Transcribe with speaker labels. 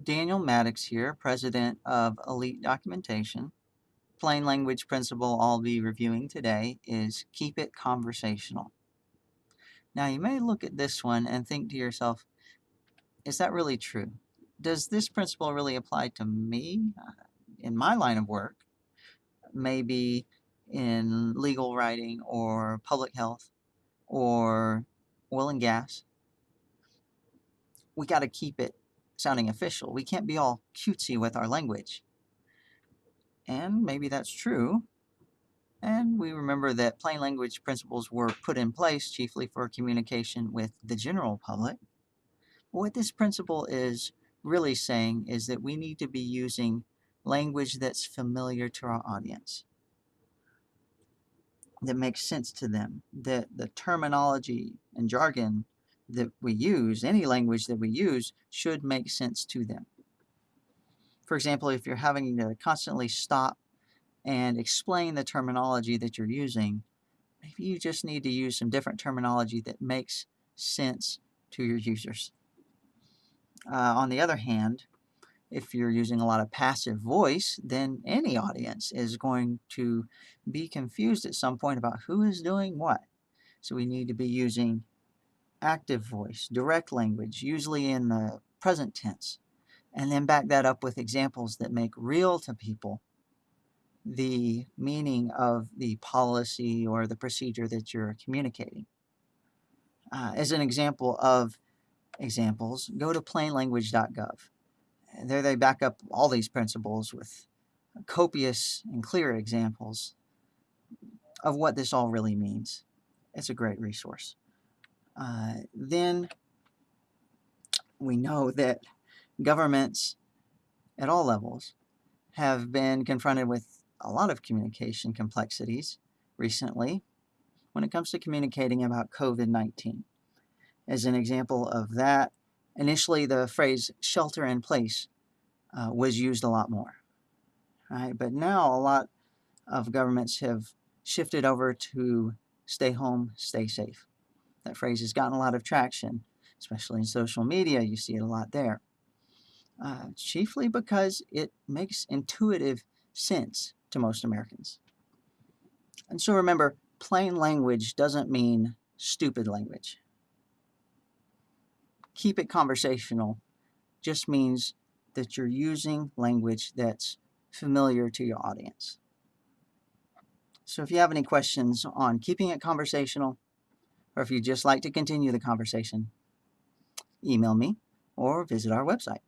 Speaker 1: Daniel Maddox here, president of Elite Documentation. Plain language principle I'll be reviewing today is keep it conversational. Now, you may look at this one and think to yourself, is that really true? Does this principle really apply to me in my line of work? Maybe in legal writing or public health or oil and gas? We got to keep it sounding official. We can't be all cutesy with our language. And maybe that's true. And we remember that plain language principles were put in place chiefly for communication with the general public. What this principle is really saying is that we need to be using language that's familiar to our audience, that makes sense to them, that the terminology and jargon that we use, any language that we use, should make sense to them. For example, if you're having to constantly stop and explain the terminology that you're using, maybe you just need to use some different terminology that makes sense to your users. On the other hand, if you're using a lot of passive voice, then any audience is going to be confused at some point about who is doing what. So we need to be using active voice, direct language, usually in the present tense, and then back that up with examples that make real to people the meaning of the policy or the procedure that you're communicating. As an example of examples, go to plainlanguage.gov. There they back up all these principles with copious and clear examples of what this all really means. It's a great resource. Then we know that governments at all levels have been confronted with a lot of communication complexities recently when it comes to communicating about COVID-19. As an example of that, initially the phrase shelter in place was used a lot more, right? But now a lot of governments have shifted over to stay home, stay safe. That phrase has gotten a lot of traction, especially in social media. You see it a lot there, chiefly because it makes intuitive sense to most Americans. And so remember, plain language doesn't mean stupid language. Keep it conversational just means that you're using language that's familiar to your audience. So if you have any questions on keeping it conversational, or if you'd just like to continue the conversation, email me or visit our website.